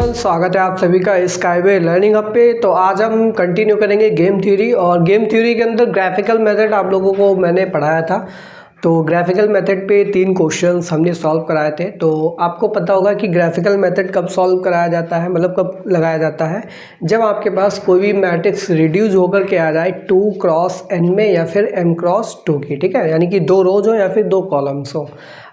Everyone, स्वागत है आप सभी का स्काईवे लर्निंग हब पे। तो आज हम कंटिन्यू करेंगे गेम थ्योरी। और गेम थ्योरी के अंदर ग्राफिकल मेथड आप लोगों को मैंने पढ़ाया था। तो ग्राफिकल मेथड पे 3 क्वेश्चंस हमने सॉल्व कराए थे। तो आपको पता होगा कि ग्राफिकल मेथड कब सॉल्व कराया जाता है, मतलब कब लगाया जाता है, जब आपके पास कोई भी मैट्रिक्स रिड्यूस होकर के आ जाए 2 क्रॉस n में या फिर m क्रॉस 2 की, ठीक है, यानी कि 2 रोज हो या फिर 2 कॉलम्स हो।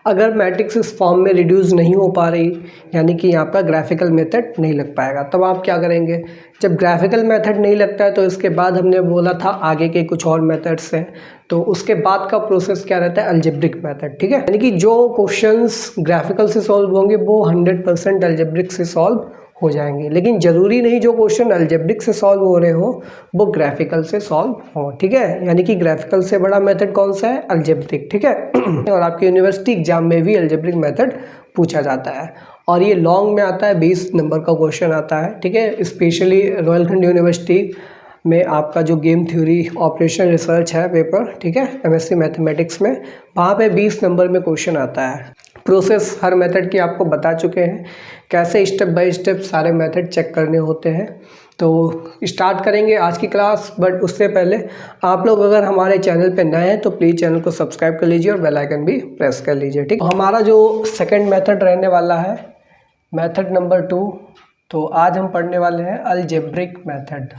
अगर मैट्रिक्स इस फॉर्म में रिड्यूस नहीं हो पा रही, यानी कि आपका ग्राफिकल मेथड नहीं लग पाएगा, तब आप क्या करेंगे। जब ग्राफिकल मेथड नहीं लगता है तो इसके बाद हमने बोला था आगे के कुछ और मेथड्स हैं। तो उसके बाद का प्रोसेस क्या रहता है, अलजेब्रिक मेथड, ठीक है। यानी कि जो क्वेश्चंस ग्राफिकल से सॉल्व होंगे वो 100% अलजेब्रिक से सॉल्व हो जाएंगे, लेकिन ज़रूरी नहीं जो क्वेश्चन अलजेब्रिक से सॉल्व हो रहे हो वो ग्राफिकल से सॉल्व हो, ठीक है। यानी कि ग्राफिकल से बड़ा मेथड कौन सा है, अलजेब्रिक, ठीक है। और आपके यूनिवर्सिटी एग्जाम में भी अलजेब्रिक मेथड पूछा जाता है और ये लॉन्ग में आता है, 20 नंबर का क्वेश्चन आता है, ठीक है। स्पेशली रोहिलखंड यूनिवर्सिटी में आपका जो गेम थ्योरी ऑपरेशन रिसर्च है पेपर, ठीक है, एमएससी मैथमेटिक्स में, वहाँ पे 20 नंबर में क्वेश्चन आता है। प्रोसेस हर मेथड की आपको बता चुके हैं, कैसे स्टेप बाय स्टेप सारे मेथड चेक करने होते हैं। तो स्टार्ट करेंगे आज की क्लास, बट उससे पहले आप लोग अगर हमारे चैनल पे नए हैं तो प्लीज़ चैनल को सब्सक्राइब कर लीजिए और बेल आइकन भी प्रेस कर लीजिए, ठीक। हमारा जो सेकंड मेथड रहने वाला है, मेथड नंबर 2, तो आज हम पढ़ने वाले हैं अलजेब्रिक मेथड।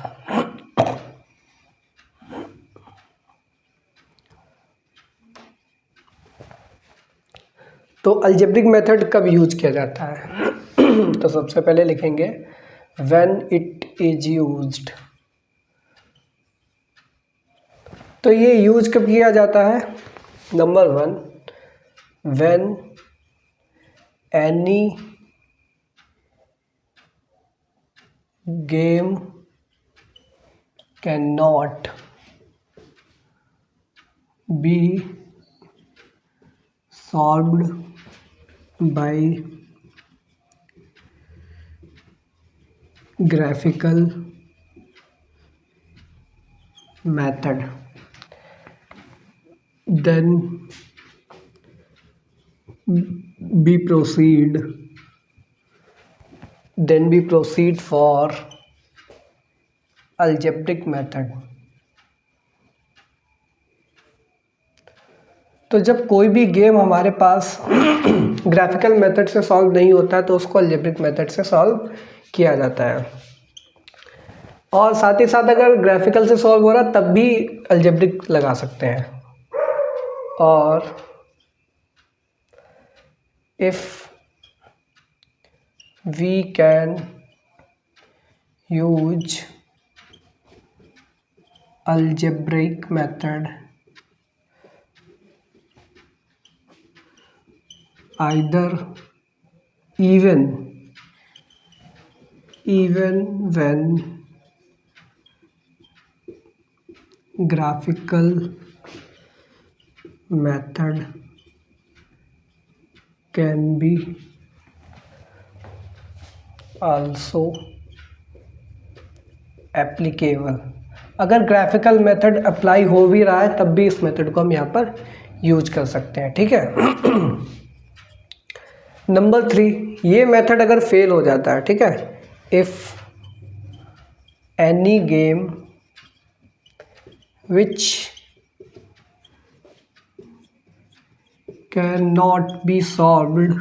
तो अलजेब्रिक मेथड कब यूज किया जाता है तो सबसे पहले लिखेंगे व्हेन इट इज यूज्ड। तो ये यूज कब किया जाता है, number 1, when any game can not be solved by graphical method, then we proceed for algebraic method। तो जब कोई भी गेम हमारे पास ग्राफिकल मेथड से सॉल्व नहीं होता है तो उसको अलजेब्रिक मेथड से सॉल्व किया जाता है। और साथ ही साथ अगर ग्राफिकल से सॉल्व हो रहा तब भी अलजेब्रिक लगा सकते हैं। और if we can use algebraic method either even when graphical method can be also applicable। अगर ग्राफिकल मेथड अप्लाई हो भी रहा है तब भी इस मेथड को हम यहाँ पर यूज कर सकते हैं, ठीक है। नंबर 3, ये मेथड अगर फेल हो जाता है, ठीक है, if any game which can not be solved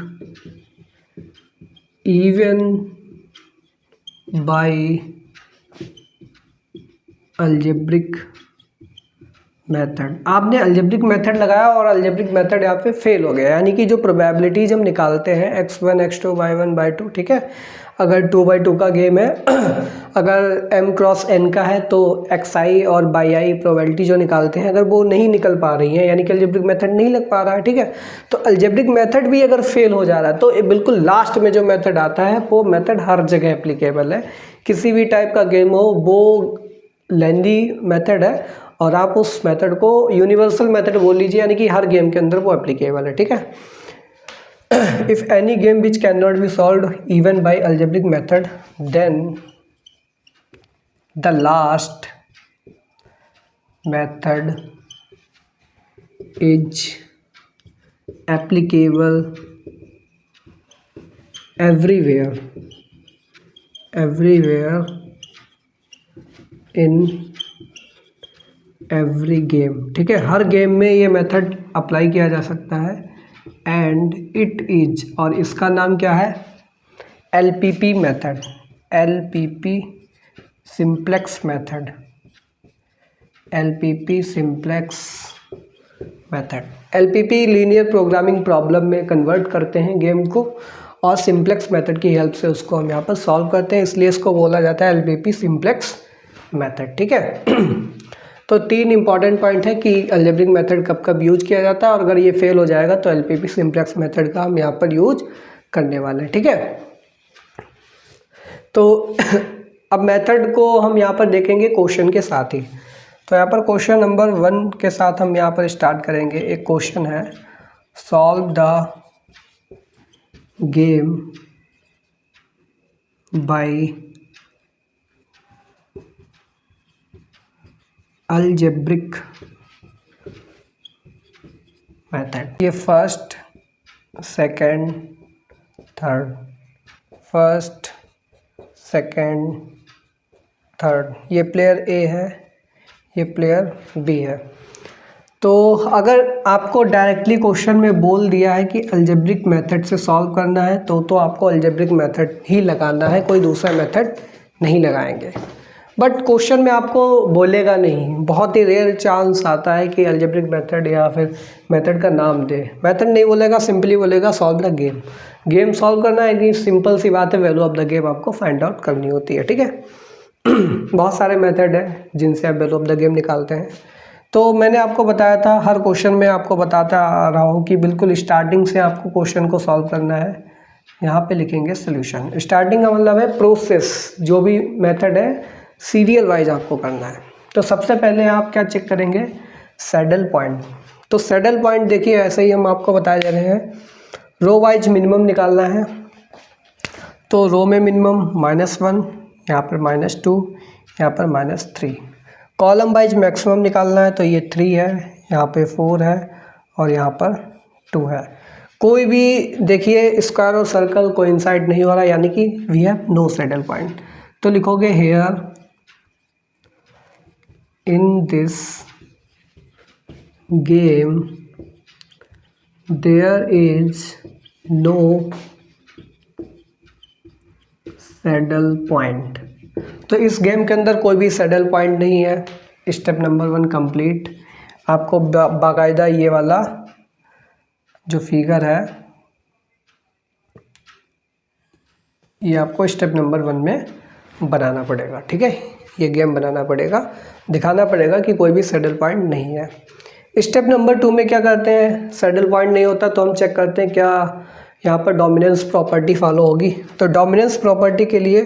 even bye algebraic method. आपने अलजेब्रिक मेथड लगाया और अलजेब्रिक मेथड यहाँ पे फेल हो गया, यानी कि जो प्रोबेबिलिटीज हम निकालते हैं x1 x2 y1 y2, ठीक है, अगर 2/2 का गेम है अगर m क्रॉस n का है तो xi और yi प्रोबेबिलिटी जो निकालते हैं अगर वो नहीं निकल पा रही है, यानी कि अलजेब्रिक मेथड नहीं लग पा रहा है, ठीक है, तो अलजेब्रिक मेथड भी अगर फेल हो जा रहा है तो बिल्कुल लास्ट में जो मेथड आता है वो मेथड हर जगह एप्लीकेबल है। किसी भी टाइप का गेम हो, वो लेंदी मेथड है और आप उस मेथड को यूनिवर्सल मेथड बोल लीजिए, यानी कि हर गेम के अंदर वो एप्लीकेबल है, ठीक है। If any game which can not be solved even bye algebraic method then the last method is applicable everywhere everywhere in every game, ठीक है, हर गेम में ये मेथड अप्लाई किया जा सकता है। एंड इट इज, और इसका नाम क्या है, LPP method, LPP simplex method, LPP simplex method. LPP linear programming problem में कन्वर्ट करते हैं गेम को, और सिंप्लेक्स मेथड की हेल्प से उसको हम यहाँ पर सॉल्व करते हैं, इसलिए इसको बोला जाता है LPP सिंप्लेक्स मेथड, ठीक है। तो 3 इंपॉर्टेंट पॉइंट है कि अलजेब्रिक मेथड कब कब यूज किया जाता है, और अगर ये फेल हो जाएगा तो LPP सिंप्लेक्स मेथड का हम यहाँ पर यूज करने वाले हैं, ठीक है। तो अब मेथड को हम यहाँ पर देखेंगे क्वेश्चन के साथ ही। तो यहाँ पर क्वेश्चन नंबर 1 के साथ हम यहाँ पर स्टार्ट करेंगे। एक क्वेश्चन है, solve the game by algebraic method. ये first, second, third, first, second, third, ये प्लेयर A है, ये प्लेयर B है। तो अगर आपको डायरेक्टली क्वेश्चन में बोल दिया है कि अलजेब्रिक मेथड से सॉल्व करना है तो आपको अलजेब्रिक मेथड ही लगाना है, कोई दूसरा मेथड नहीं लगाएंगे। बट क्वेश्चन में आपको बोलेगा नहीं, बहुत ही रेयर चांस आता है कि अलजेब्रिक मेथड या फिर मेथड का नाम दे। मेथड नहीं बोलेगा, सिंपली बोलेगा solve the game. Game solve करना है कि सिंपल सी बात है, वैल्यू ऑफ द गेम आपको फाइंड आउट करनी होती है, ठीक है। बहुत सारे मेथड हैं जिनसे आप वैल्यू ऑफ द गेम निकालते हैं। तो मैंने आपको बताया था, हर क्वेश्चन में आपको बताता आ रहा हूँ कि बिल्कुल स्टार्टिंग से आपको क्वेश्चन को सॉल्व करना है। यहाँ पे लिखेंगे सोल्यूशन। स्टार्टिंग का मतलब है प्रोसेस, जो भी मेथड है सीरियल वाइज आपको करना है। तो सबसे पहले आप क्या चेक करेंगे, सैडल पॉइंट। तो सैडल पॉइंट देखिए ऐसे ही हम आपको बताए जा रहे हैं, रो वाइज मिनिमम निकालना है। तो रो में मिनिमम -1, यहाँ पर -2, यहाँ पर -3। कॉलम वाइज मैक्सिमम निकालना है, तो ये 3 है, यहाँ पे 4 है और यहाँ पर 2 है। कोई भी देखिए स्क्वायर और सर्कल कोइंसाइड नहीं हो रहा, यानी कि we have no saddle point. तो लिखोगे here in this game there is no saddle point. तो इस गेम के अंदर कोई भी सैडल पॉइंट नहीं है। Step number 1 complete. आपको बाकायदा ये वाला जो फिगर है ये आपको स्टेप नंबर 1 में बनाना पड़ेगा, ठीक है। ये गेम बनाना पड़ेगा, दिखाना पड़ेगा कि कोई भी सैडल पॉइंट नहीं है। स्टेप नंबर 2 में क्या करते हैं, सैडल पॉइंट नहीं होता तो हम चेक करते हैं क्या यहाँ पर डोमिनेंस प्रॉपर्टी फॉलो होगी। तो डोमिनेंस प्रॉपर्टी के लिए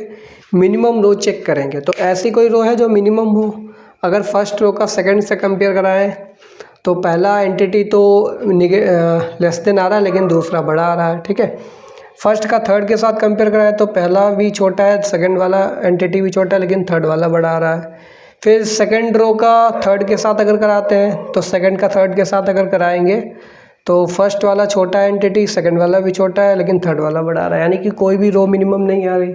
मिनिमम रो चेक करेंगे। तो ऐसी कोई रो है जो मिनिमम हो। अगर फर्स्ट रो का सेकंड से कंपेयर कराएं तो पहला एंटिटी तो लेस देन आ रहा है लेकिन दूसरा बड़ा आ रहा है, ठीक है। फर्स्ट का थर्ड के साथ कंपेयर कराएं तो पहला भी छोटा है, सेकंड वाला एंटिटी भी छोटा है, लेकिन थर्ड वाला बड़ा आ रहा है। फिर सेकंड रो का थर्ड के साथ अगर कराते हैं तो सेकंड का थर्ड के साथ अगर कराएंगे तो फर्स्ट वाला छोटा एंटिटी, सेकंड वाला भी छोटा है, लेकिन थर्ड वाला बड़ा आ रहा है, यानी कि कोई भी रो मिनिमम नहीं आ रही।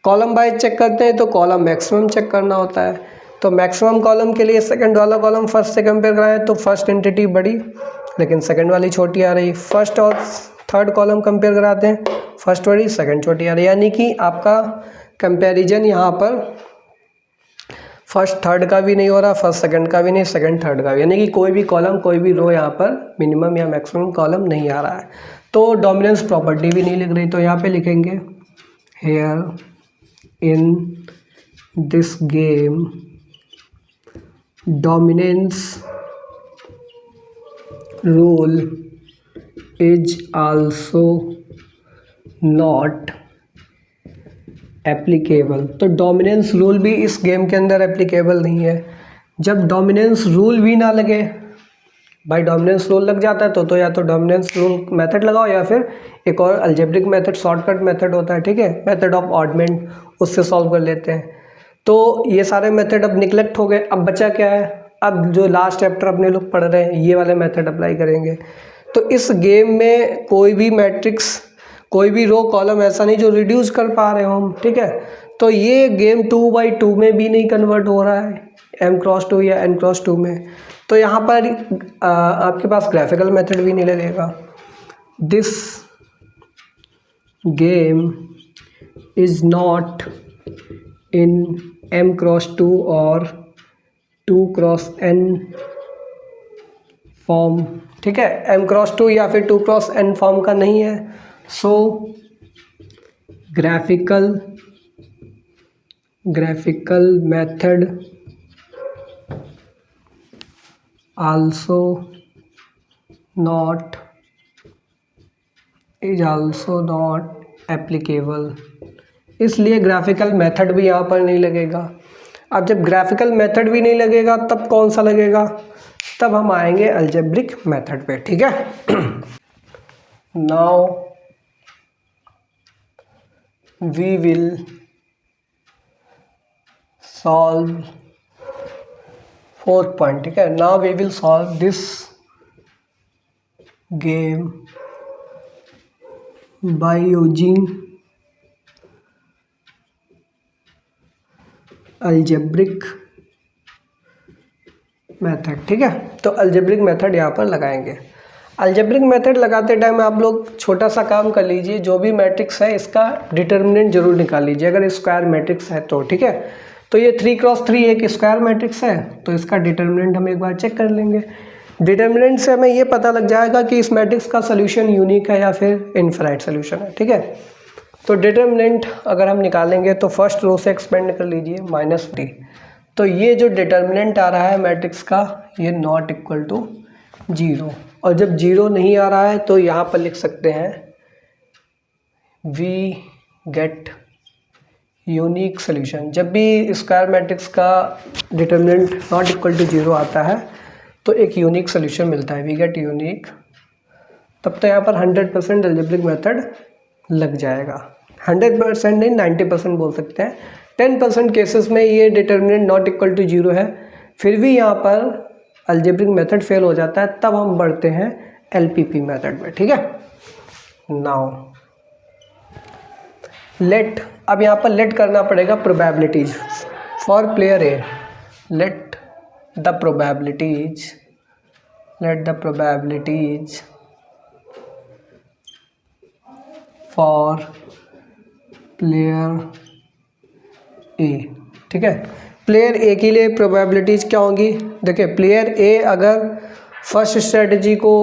कॉलम वाइज चेक करते हैं तो कॉलम मैक्सिमम चेक करना होता है। तो मैक्सिमम कॉलम के लिए सेकंड वाला कॉलम फर्स्ट से कंपेयर कराएं तो फर्स्ट एंटिटी बड़ी लेकिन सेकंड वाली छोटी आ रही। फर्स्ट और थर्ड कॉलम कंपेयर कराते हैं, फर्स्ट बड़ी सेकंड छोटी आ रही, यानी कि आपका कंपैरिजन यहाँ पर फर्स्ट थर्ड का भी नहीं हो रहा, फर्स्ट सेकंड का भी नहीं, सेकंड थर्ड का भी, यानी कि कोई भी कॉलम कोई भी रो यहाँ पर मिनिमम या मैक्सिमम कॉलम नहीं आ रहा है। तो डोमिनेंस प्रॉपर्टी भी नहीं लिख रही, तो यहाँ पे लिखेंगे here in this game dominance rule is also not applicable. तो डोमिनेंस रूल भी इस गेम के अंदर एप्लीकेबल नहीं है। जब डोमिनेंस रूल भी ना लगे, भाई डोमिनेंस रूल लग जाता है तो या तो डोमिनेंस रूल मेथड लगाओ या फिर एक और अलजेब्रिक मेथड, शॉर्टकट मेथड होता है, ठीक है, मेथड ऑफ ऑडमेंट, उससे सॉल्व कर लेते हैं। तो ये सारे मेथड अब निगलेक्ट हो गए। अब बचा क्या है, अब जो लास्ट चैप्टर अपने लोग पढ़ रहे हैं ये वाले मेथड अप्लाई करेंगे। तो इस गेम में कोई भी मैट्रिक्स, कोई भी रो कॉलम ऐसा नहीं जो रिड्यूस कर पा रहे हो हम, ठीक है। तो ये गेम 2x2 में भी नहीं कन्वर्ट हो रहा है, m×2 या n×2 में, तो यहाँ पर आपके पास ग्राफिकल मेथड भी नहीं लगेगा। This game is not in m×2 और 2×n फॉर्म, ठीक है, m×2 या फिर 2×n फॉर्म का नहीं है। So graphical method is also not applicable, इसलिए ग्राफिकल मेथड भी यहाँ पर नहीं लगेगा। अब जब ग्राफिकल मेथड भी नहीं लगेगा तब कौन सा लगेगा, तब हम आएंगे अलजेब्रिक मेथड पे, ठीक है। Now we will solve 4th point, ठीक है। Now we will solve this game by using algebraic method, ठीक है। तो अलजेब्रिक मेथड यहाँ पर लगाएंगे। अलजेब्रिक मेथड लगाते टाइम आप लोग छोटा सा काम कर लीजिए, जो भी मैट्रिक्स है इसका डिटर्मिनेंट जरूर निकाल लीजिए, अगर स्क्वायर मैट्रिक्स है तो, ठीक है। तो ये 3×3 एक स्क्वायर मैट्रिक्स है, तो इसका डिटर्मिनेंट हम एक बार चेक कर लेंगे। डिटर्मिनेंट से हमें ये पता लग जाएगा कि इस मैट्रिक्स का सोल्यूशन यूनिक है या फिर इनफाइनाइट सोल्यूशन है, ठीक है। तो डिटर्मिनेंट अगर हम निकालेंगे तो फर्स्ट रो से एक्सपेंड कर लीजिए -3, तो ये जो डिटर्मिनेंट आ रहा है मैट्रिक्स का ये नॉट इक्वल टू 0, और जब 0 नहीं आ रहा है तो यहाँ पर लिख सकते हैं वी गेट यूनिक सोल्यूशन। जब भी स्क्वायर मैट्रिक्स का डिटर्मिनेंट नॉट इक्वल टू 0 आता है तो एक यूनिक सोल्यूशन मिलता है, वी गेट यूनिक, तब तो यहाँ पर 100% अलजेब्रिक मेथड लग जाएगा। 100% नहीं, 90% बोल सकते हैं। 10% केसेस में ये डिटर्मिनेंट नॉट इक्वल टू 0 है, फिर भी यहाँ पर अलजेब्रिक मेथड फेल हो जाता है, तब हम बढ़ते हैं एलपीपी मेथड में, ठीक है। नाउ लेट, अब यहाँ पर लेट करना पड़ेगा probabilities for player A. Let the probabilities for player ए, ठीक है। प्लेयर ए के लिए प्रोबेबिलिटीज़ क्या होंगी, देखिए प्लेयर ए अगर फर्स्ट स्ट्रेटजी को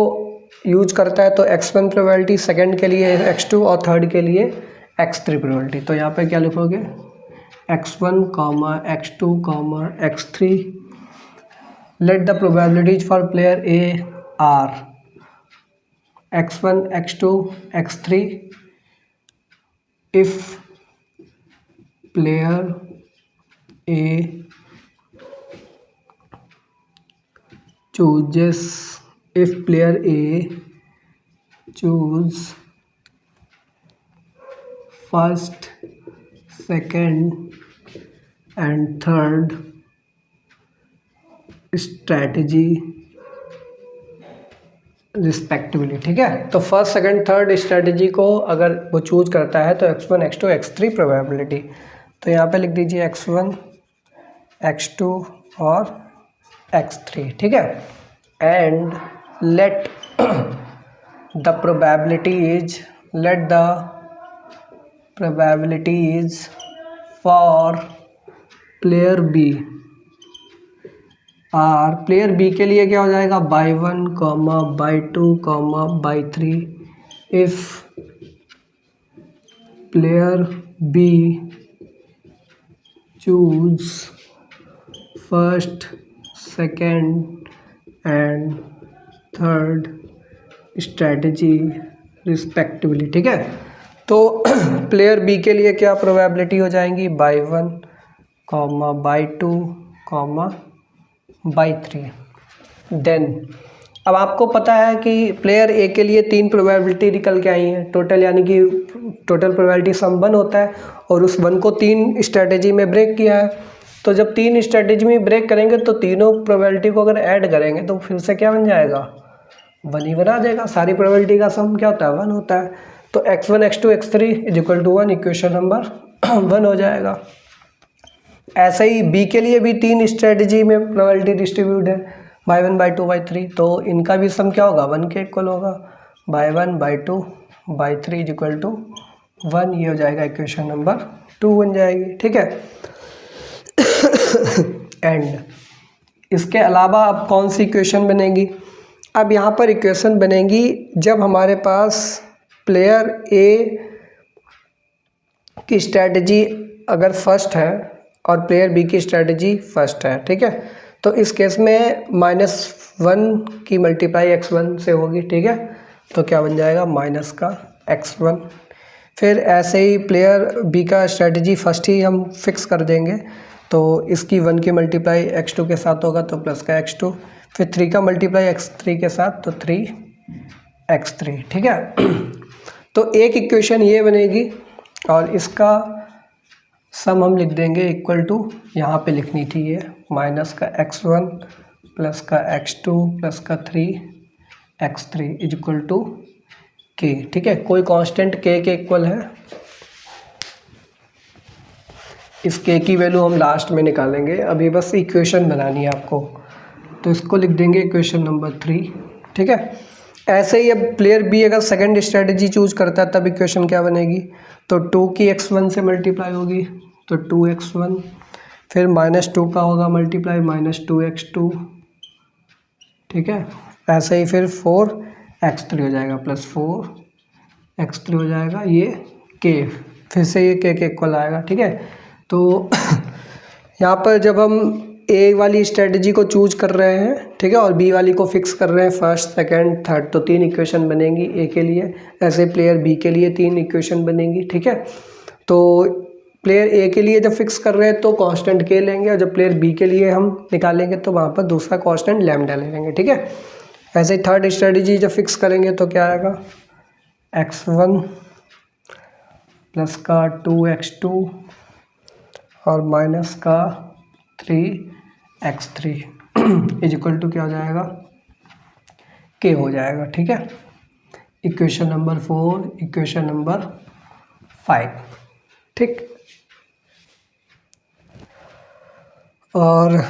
यूज करता है तो x1 प्रोबेबिलिटी, सेकंड के लिए x2 और थर्ड के लिए x3 प्रोबेबिलिटी। तो यहाँ पे क्या लिखोगे, x1, x2, x3। Let the probabilities for player A R x1, x2, x3 if player A choose first, second and third strategy respectively, ठीक है। तो फर्स्ट, सेकंड, थर्ड स्ट्रेटजी को अगर वो चूज करता है तो x1, x2, x3 प्रोबेबिलिटी, तो यहाँ पे लिख दीजिए x1, x2 और x3, ठीक है। And let the probabilities for player B are, player B के लिए क्या हो जाएगा, by 1, by 2, by 3 if player B choose first, second and third strategy respectively, ठीक है। तो प्लेयर बी के लिए क्या प्रोबेबिलिटी हो जाएंगी, बाई 1, बाई 2, बाई 3। देन अब आपको पता है कि प्लेयर ए के लिए 3 प्रोबेबिलिटी निकल के आई हैं टोटल, यानी कि टोटल प्रोबेबिलिटी सम 1 होता है और उस 1 को 3 स्ट्रेटेजी में ब्रेक किया है। तो जब 3 स्ट्रेटेजी में ब्रेक करेंगे तो तीनों प्रोबेबिलिटी को अगर ऐड करेंगे तो फिर से क्या बन जाएगा, 1 ही बना जाएगा। सारी प्रोबेबिलिटी का सम क्या होता है, 1 होता है। तो x1, x2, x3 = 1, equation number 1 हो जाएगा। ऐसे ही बी के लिए भी 3 स्ट्रेटजी में प्रोबेबिलिटी डिस्ट्रीब्यूट है, बाई 1 बाई 2 बाई 3, तो इनका भी सम क्या होगा 1 के इक्वल होगा, by 1 by 2 by 3 is equal to 1। ये हो जाएगा इक्वेशन नंबर 2 बन जाएगी, ठीक है। एंड इसके अलावा अब कौन सी इक्वेशन बनेगी, अब यहाँ पर इक्वेशन बनेगी जब हमारे पास प्लेयर ए की स्ट्रेटजी अगर फर्स्ट है और प्लेयर बी की स्ट्रेटजी फर्स्ट है, ठीक है। तो इस केस में -1 की मल्टीप्लाई x1 से होगी, ठीक है। तो क्या बन जाएगा माइनस का x1। फिर ऐसे ही प्लेयर बी का स्ट्रेटजी फर्स्ट ही हम फिक्स कर देंगे, तो इसकी 1 की मल्टीप्लाई x2 के साथ होगा तो प्लस का x2, फिर 3 का मल्टीप्लाई x3 के साथ तो 3x3, ठीक है। तो एक इक्वेशन ये बनेगी और इसका सम हम लिख देंगे इक्वल टू, यहाँ पे लिखनी थी ये माइनस का x1 प्लस का x2 प्लस का 3x3 is equal to k, ठीक है। कोई कांस्टेंट k के इक्वल है, इस k की वैल्यू हम लास्ट में निकालेंगे, अभी बस इक्वेशन बनानी है आपको, तो इसको लिख देंगे इक्वेशन नंबर 3, ठीक है। ऐसे ही अब प्लेयर बी अगर सेकंड स्ट्रेटजी चूज करता है तब इक्वेशन क्या बनेगी, तो 2 की x1 से मल्टीप्लाई होगी तो 2x1, फिर -2 का होगा मल्टीप्लाई -2x2, ठीक है। ऐसे ही फिर 4x3 हो जाएगा प्लस 4x3 हो जाएगा, ये k फिर से ये k के इक्वल आएगा, ठीक है। तो यहाँ पर जब हम ए वाली स्ट्रेटजी को चूज कर रहे हैं, ठीक है, और बी वाली को फिक्स कर रहे हैं फर्स्ट सेकंड थर्ड, तो 3 इक्वेशन बनेंगी ए के लिए, ऐसे प्लेयर बी के लिए 3 इक्वेशन बनेंगी, ठीक है। तो प्लेयर ए के लिए जब फिक्स कर रहे हैं तो कांस्टेंट के लेंगे, और जब प्लेयर बी के लिए हम निकालेंगे तो वहाँ पर दूसरा कांस्टेंट लैम्डा ले लेंगे, ठीक है। ऐसे ही थर्ड स्ट्रेटजी जब फिक्स करेंगे तो क्या आएगा x1 प्लस का 2x2 और माइनस का 3x3 इज इक्वल टू क्या हो जाएगा k हो जाएगा, ठीक है। इक्वेशन नंबर 4, इक्वेशन नंबर 5, ठीक। और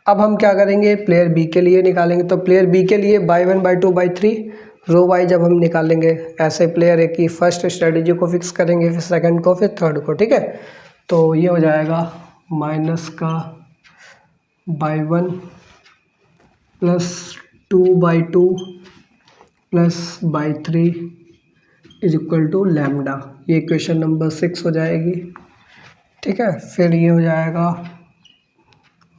अब हम क्या करेंगे, प्लेयर बी के लिए निकालेंगे, तो प्लेयर बी के लिए by 1 by 2 by 3 row Y जब हम निकालेंगे, ऐसे प्लेयर ए की फर्स्ट स्ट्रेटजी को फिक्स करेंगे, फिर सेकंड को, फिर थर्ड को, ठीक है। तो ये हो जाएगा माइनस का by 1 plus 2 by 2 plus by 3 is equal to lambda, ये इक्वेशन नंबर 6 हो जाएगी, ठीक है। फिर ये हो जाएगा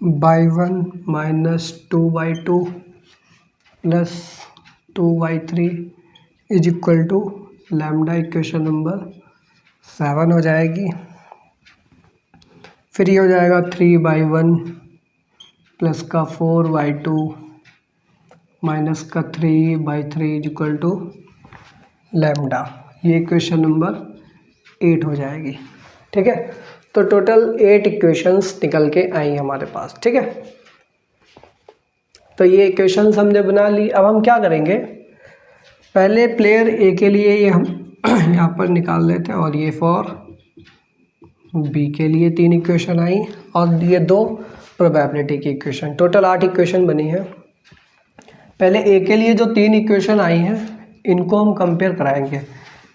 by 1 minus 2 by 2 plus 2 by 3 is equal to lambda, equation number 7 हो जाएगी। फिर ये हो जाएगा 3 बाई 1 प्लस का 4 बाई 2 माइनस का 3 by 3 is equal to lambda, ये इक्वेशन नंबर 8 हो जाएगी, ठीक है। तो टोटल 8 इक्वेशंस निकल के आई हमारे पास, ठीक है। तो ये इक्वेशंस हमने बना ली। अब हम क्या करेंगे, पहले प्लेयर ए के लिए ये हम यहाँ पर निकाल लेते हैं, और ये फॉर बी के लिए 3 इक्वेशन आई, और ये 2 प्रोबेबिलिटी की इक्वेशन, टोटल 8 इक्वेशन बनी है। पहले ए के लिए जो 3 इक्वेशन आई हैं इनको हम कंपेयर कराएंगे,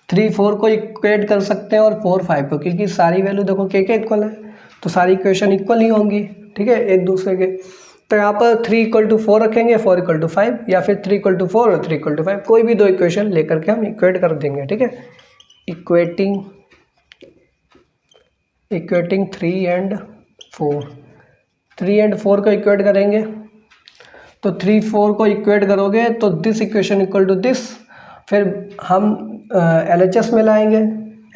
3 4 को इक्वेट कर सकते हैं और 4 5 को, क्योंकि सारी वैल्यू देखो के इक्वल है तो सारी इक्वेशन इक्वल ही होंगी, ठीक है, एक दूसरे के। तो यहाँ पर 3 = 4 रखेंगे, 4 = 5, या फिर 3 = 4 और 3 = 5, कोई भी 2 इक्वेशन लेकर के हम इक्वेट कर देंगे, ठीक है। इक्वेटिंग 3 and 4, 3 and 4 को इक्वेट करेंगे, तो 3 4 को इक्वेट करोगे तो this equation equal to this, फिर हम LHS में लाएंगे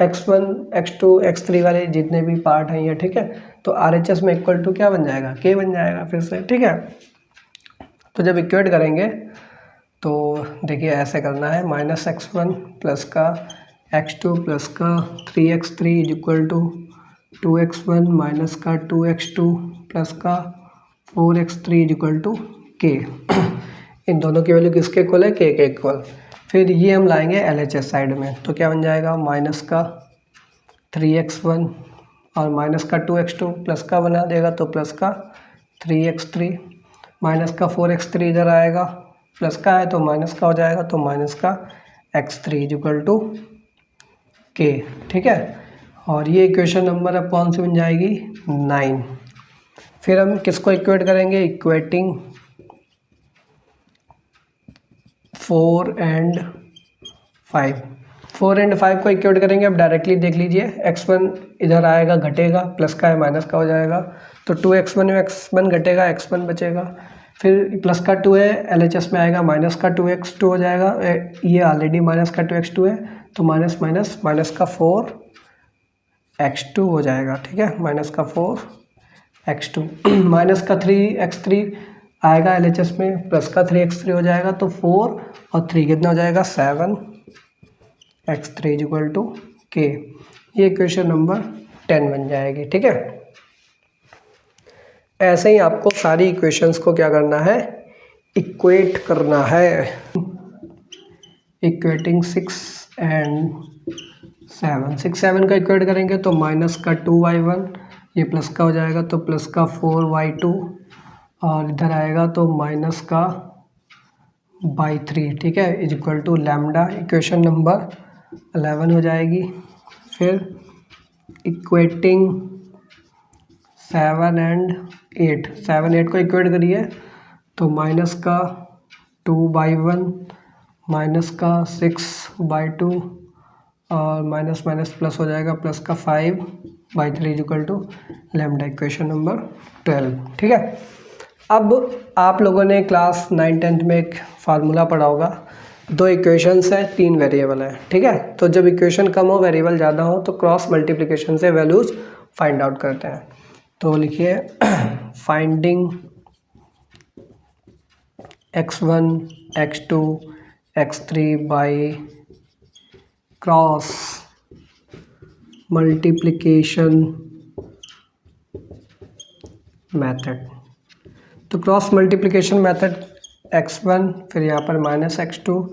x1 x2 x3 वाले जितने भी पार्ट हैं ये, ठीक है। तो RHS में इक्वल टू क्या बन जाएगा, k बन जाएगा फिर से, ठीक है। तो जब इक्वेट करेंगे तो देखिए ऐसे करना है, -x1 प्लस का x2 प्लस का 3x3 is equal to 2x1 minus का 2x2 प्लस का 4x3 is equal to k। इन दोनों की वैल्यू किसके इक्वल है, k के इक्वल। फिर ये हम लाएंगे LHS साइड में, तो क्या बन जाएगा माइनस का 3x1 और माइनस का 2x2 प्लस का बना देगा तो प्लस का 3x3, माइनस का 4x3 इधर आएगा, प्लस का है तो माइनस का हो जाएगा, तो माइनस का x3 इक्वल टू k। ठीक है, और ये इक्वेशन नंबर अब कौन सी बन जाएगी 9। फिर हम किसको इक्वेट करेंगे, इक्वेटिंग 4 एंड 5। 4 एंड 5 को इक्वेट करेंगे। अब डायरेक्टली देख लीजिए, x1 इधर आएगा घटेगा, प्लस का है माइनस का हो जाएगा, तो 2x1 में x1 घटेगा, x1 बचेगा। फिर प्लस का 2 है, LHS में आएगा माइनस का 2x2 हो जाएगा, ये ऑलरेडी माइनस का 2x2 है, तो माइनस माइनस माइनस का 4x2 हो जाएगा। ठीक है, माइनस का 4x2 माइनस का 3x3 आएगा LHS में, प्लस का 3x3 हो जाएगा, तो 4 और 3 कितना हो जाएगा 7x3 इक्वल टू k। ये इक्वेशन नंबर 10 बन जाएगी। ठीक है, ऐसे ही आपको सारी इक्वेशंस को क्या करना है, इक्वेट करना है। इक्वेटिंग 6 एंड 7, 6 7 का इक्वेट करेंगे तो माइनस का 2y1, ये प्लस का हो जाएगा तो प्लस का 4y2, और इधर आएगा तो माइनस का बाई 3। ठीक है, is equal to lambda, equation number 11 हो जाएगी। फिर इक्वेटिंग 7 एंड 8, 7 8 को इक्वेट करिए तो माइनस का 2/1, माइनस का 6/2, और माइनस माइनस प्लस हो जाएगा, प्लस का 5/3 equal to lambda, equation number 12। ठीक है, अब आप लोगों ने क्लास 9 10th में एक फार्मूला पढ़ा होगा, 2 इक्वेशंस है, 3 वेरिएबल है। ठीक है, तो जब इक्वेशन कम हो, वेरिएबल ज़्यादा हो, तो क्रॉस मल्टीप्लिकेशन से वैल्यूज फाइंड आउट करते हैं। तो लिखिए finding x1 x2 x3 by cross multiplication method. तो क्रॉस मल्टीप्लिकेशन मेथड x1, फिर यहाँ पर माइनस x2,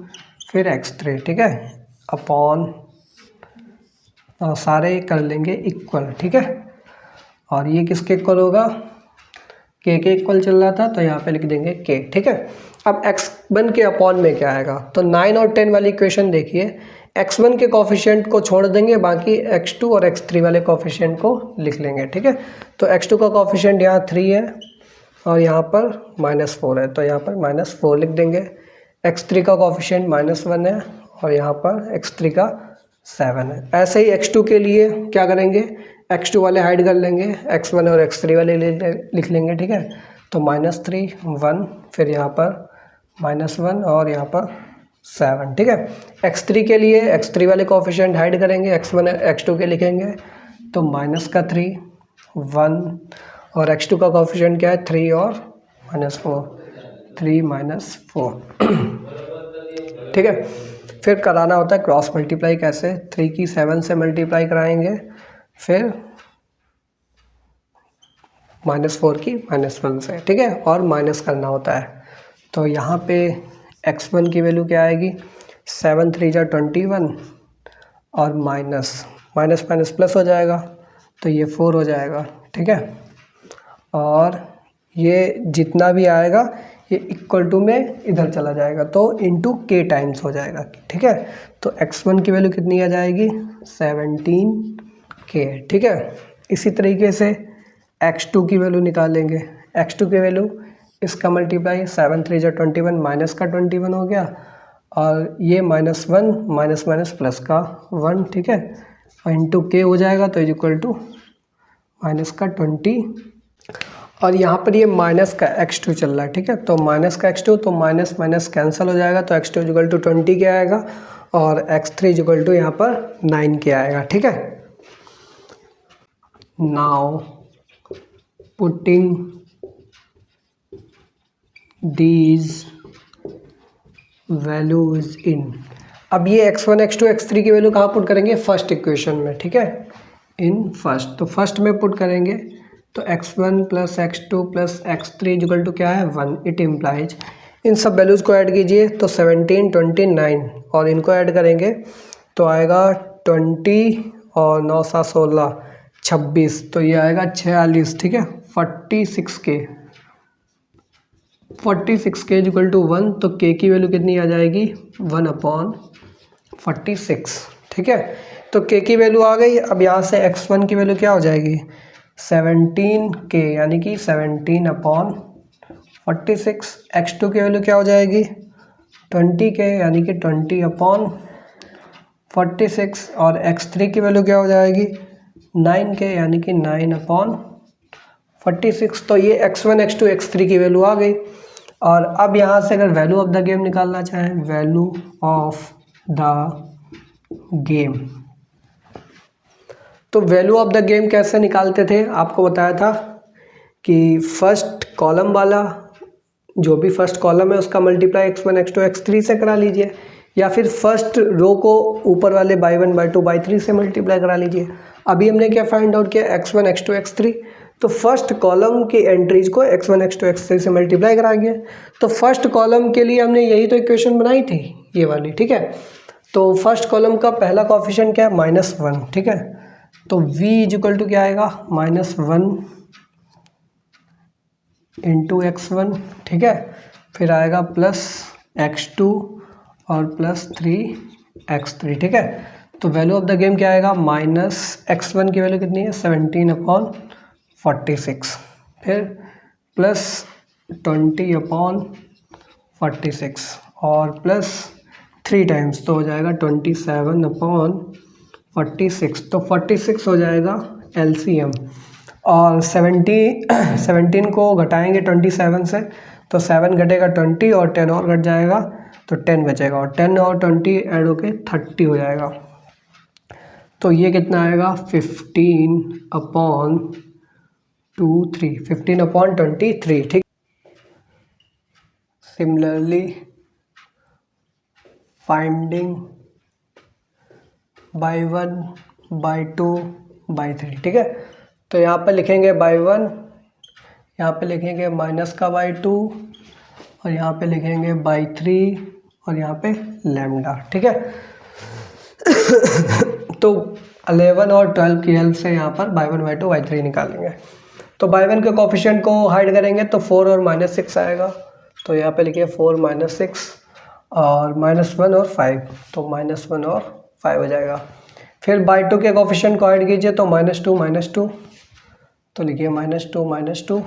फिर x3। ठीक है, अपॉन सारे कर लेंगे इक्वल। ठीक है, और ये किसके इक्वल होगा, k के इक्वल चल रहा था, तो यहाँ पे लिख देंगे k। ठीक है, अब x1 के अपॉन में क्या आएगा, तो 9 और 10 वाली इक्वेशन देखिए, x1 के कोफिशिएंट को छोड़ देंगे, बाकी x2 और x3 वाले कोफिशिएंट को लिख लेंगे। ठीक है, तो x2 का कोफिशिएंट यहाँ 3 है और यहाँ पर -4 है, तो यहाँ पर -4 लिख देंगे। x3 का कोफिशिएंट -1 है और यहाँ पर x3 का 7 है। ऐसे ही x2 के लिए क्या करेंगे, x2 वाले हाइड कर लेंगे, x1 और x3 वाले लिख लेंगे। ठीक है, तो -3 1, फिर यहाँ पर -1 और यहाँ पर 7। ठीक है, x3 के लिए x3 वाले कोफिशिएंट हाइड करेंगे, x1 x2 के लिखेंगे, तो -3 1, और x2 का कोफिशिएंट क्या है 3 और -4, 3 -4। ठीक है, फिर कराना होता है क्रॉस मल्टीप्लाई। कैसे, 3 की 7 से मल्टीप्लाई कराएंगे, फिर -4 की -1 से। ठीक है, और माइनस करना होता है। तो यहाँ पे x1 की वैल्यू क्या आएगी, 7 3 जा 21, और माइनस माइनस प्लस हो जाएगा, तो ये 4 हो जाएगा। ठीक है, और ये जितना भी आएगा ये इक्वल टू में इधर चला जाएगा, तो इंटू k टाइम्स हो जाएगा। ठीक है, तो x1 की वैल्यू कितनी आ जाएगी 17k। ठीक है, इसी तरीके से x2 की वैल्यू निकालेंगे। x2 की वैल्यू इसका मल्टीप्लाई 7 3 जा 21, माइनस का 21 हो गया, और ये -1 माइनस माइनस प्लस का 1। ठीक है, और इंटू k हो जाएगा, तो इक्वल टू माइनस का 20, और यहाँ पर ये माइनस का x2 चल रहा है। ठीक है, तो माइनस का x2, तो माइनस माइनस कैंसिल हो जाएगा, तो x2 इक्वल टू 20 के आएगा, और x3 इक्वल टू यहाँ पर 9 के आएगा। ठीक है, now putting these values in. अब ये x1 x2 x3 की वैल्यू कहाँ पुट करेंगे, फर्स्ट इक्वेशन में। ठीक है, इन फर्स्ट, तो फर्स्ट में पुट करेंगे, तो x1 plus x2 plus x3 equal to क्या है 1। इट इम्प्लाइज, इन सब वैल्यूज़ को ऐड कीजिए, तो 17 29, और इनको ऐड करेंगे तो आएगा 20 और 9 7 16, 26, तो ये आएगा 46, ठीक है। 46k इज इक्वल टू 1, तो k की वैल्यू कितनी आ जाएगी 1/46, ठीक है। तो k की वैल्यू आ गई। अब यहाँ से x1 की वैल्यू क्या हो जाएगी 17k, यानी कि 17/46। x2 की वैल्यू क्या हो जाएगी 20k, यानी कि 20/46। और x3 की वैल्यू क्या हो जाएगी 9k, यानी कि 9/46। तो ये x1 x2 x3 की वैल्यू आ गई। और अब यहाँ से अगर वैल्यू ऑफ द गेम निकालना चाहें, वैल्यू ऑफ द गेम, तो वैल्यू ऑफ द गेम कैसे निकालते थे, आपको बताया था कि फर्स्ट कॉलम वाला, जो भी फर्स्ट कॉलम है उसका मल्टीप्लाई x1 x2 x3 से करा लीजिए, या फिर फर्स्ट रो को ऊपर वाले बाई 1 बाई 2 बाई 3 से मल्टीप्लाई करा लीजिए। अभी हमने क्या फाइंड आउट किया x1 x2 x3, तो फर्स्ट कॉलम की एंट्रीज को x1 x2 x3 से मल्टीप्लाई कराएंगे। तो फर्स्ट कॉलम के लिए हमने यही तो इक्वेशन बनाई थी, ये वाली, ठीक है। तो फर्स्ट कॉलम का पहला कोफिशिएंट क्या है -1, ठीक है। तो v इज इक्वल टू क्या आएगा -1 इंटू x1, ठीक है। फिर आएगा प्लस x2 और प्लस 3x3, ठीक है। तो वैल्यू ऑफ द गेम क्या आएगा -x1 की वैल्यू कितनी है 17/46, फिर प्लस 20/46 और प्लस 3 टाइम्स, तो हो जाएगा 27/46। तो 46 हो जाएगा LCM। और 17 को घटाएंगे 27 से, तो 7 घटेगा 20 और 10 और घट जाएगा तो 10 बचेगा, और 10 और 20 ऐड होके 30 हो जाएगा। तो ये कितना आएगा 15/23, ठीक। Similarly finding by 1 by 2 by 3, ठीक है। तो यहाँ पर लिखेंगे बाई 1, यहाँ पे लिखेंगे माइनस का बाई 2, और यहाँ पे लिखेंगे बाई 3, और यहाँ पे लैम्डा, ठीक है। तो 11 और 12 की हेल्प से यहाँ पर बाई 1 बाई 2 बाई 3 निकालेंगे। तो बाई 1 के कोफिशिएंट को हाइड करेंगे तो 4 और -6 आएगा, तो यहाँ पे लिखिए 4 -6, और -1 और 5, तो -1 और 5 हो जाएगा। फिर बाई 2 के कोफिशिएंट को हाइड कीजिए तो -2, तो लिखिए -2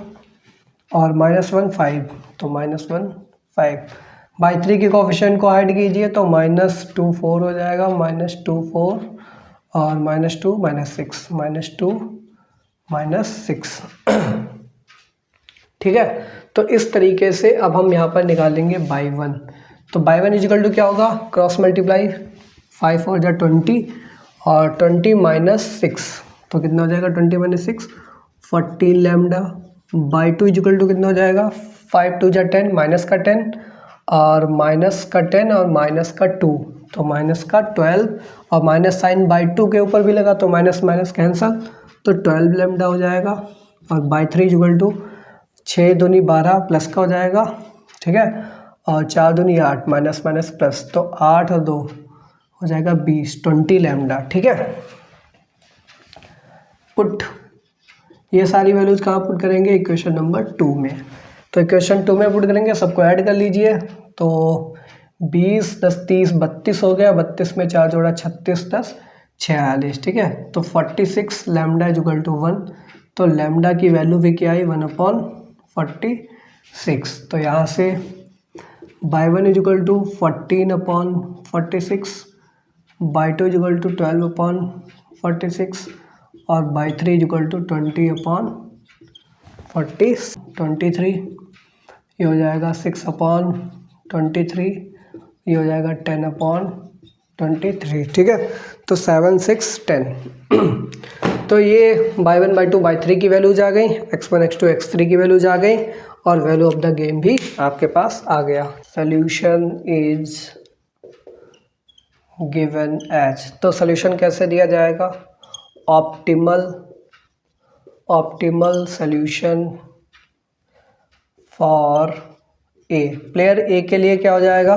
और -1 5, तो -1 5। बाई 3 के कोफिशिएंट को हाइड कीजिए तो -2 4 हो जाएगा, -2 4 और -2 -6, ठीक है। तो इस तरीके से अब हम यहाँ पर निकालेंगे बाई 1। तो बाई 1 इजिकल टू क्या होगा, क्रॉस मल्टीप्लाई 5 और 20 और 20 - 6, तो कितना हो जाएगा 20 - 6 14 लैम्डा। बाई 2 इजिकल टू कितना हो जाएगा 5 2 10 माइनस का 10 और माइनस का 10 और माइनस का 2, तो माइनस का 12, और माइनस साइन बाई 2 के ऊपर भी लगा तो माइनस माइनस कैंसल, तो 12 लैम्डा हो जाएगा। और बाई 3 इजिकल टू 6 दूनी 12 प्लस का हो जाएगा, ठीक है, और 4 दूनी 8 माइनस माइनस प्लस, तो 8 और 2 हो जाएगा 20 लैम्डा, ठीक है। पुट ये सारी वैल्यूज़ कहाँ पुट करेंगे, इक्वेशन नंबर 2 में। तो इक्वेशन 2 में पुट करेंगे, सबको ऐड कर लीजिए। तो 20 10 30 32 हो गया, 32 में 4 जोड़ा 36 10 46, ठीक है। तो 46 लैम्डा इक्वल टू 1, तो लैम्डा की वैल्यू भी क्या आई 1/46। तो यहाँ से by 1 equal to 14/46, by 2 equal to 12/46 और बाई 3 इक्वल टू 20/23, ये हो जाएगा 6/23, ये हो जाएगा 10/23, ठीक है। तो 7 6 10। तो ये बाई 1 बाई 2 बाई 3 की वैल्यूज आ गई, x1 x2 x3 की वैल्यूज आ गई, और वैल्यू ऑफ द गेम भी आपके पास आ गया। सोल्यूशन इज गिवन एज, तो सोल्यूशन कैसे दिया जाएगा, optimal solution for a. Player ए के लिए क्या हो जाएगा,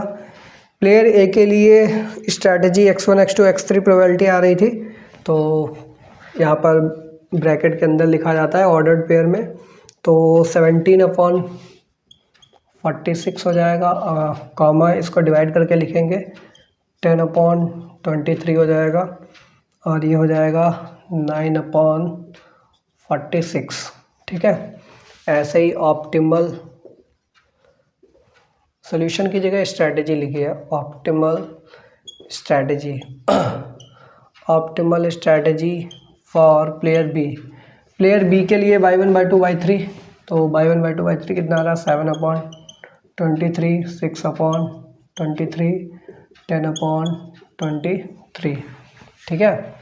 प्लेयर ए के लिए strategy x1 x2 x3 probability आ रही थी, तो यहाँ पर ब्रैकेट के अंदर लिखा जाता है ऑर्डर्ड पेयर में। तो 17/46 हो जाएगा, कॉमा इसको डिवाइड करके लिखेंगे 10/23 हो जाएगा, और ये हो जाएगा 9/46। ठीक है, ऐसे ही ऑप्टिमल सॉल्यूशन की जगह स्ट्रैटेजी लिखिए, optimal strategy optimal strategy for player B. Player B के लिए y1/2/3, तो y1/2/3 कितना आ रहा है 7/23, 6/23, 10/23। ठीक है,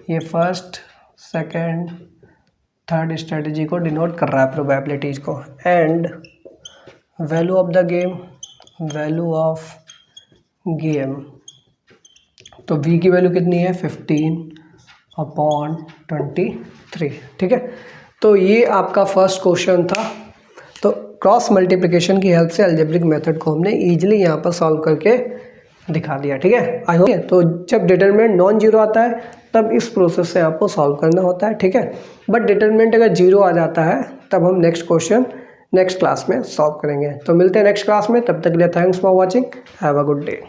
ये फर्स्ट सेकंड थर्ड स्ट्रेटजी को डिनोट कर रहा है प्रोबेबिलिटीज़ को। And value of the game, value of game, तो v की वैल्यू कितनी है 15/23। ठीक है, तो ये आपका फर्स्ट क्वेश्चन था। तो क्रॉस मल्टीप्लिकेशन की हेल्प से अलजेब्रिक मेथड को हमने ईजिली यहाँ पर सॉल्व करके दिखा दिया। ठीक है, आई होप। तो जब डिटरमिनेंट नॉन जीरो आता है तब इस प्रोसेस से आपको सॉल्व करना होता है। ठीक है, बट डिटरमिनेंट अगर जीरो आ जाता है तब हम नेक्स्ट क्वेश्चन नेक्स्ट क्लास में सॉल्व करेंगे। तो मिलते हैं नेक्स्ट क्लास में, तब तक के लिए thanks for watching, have a good day.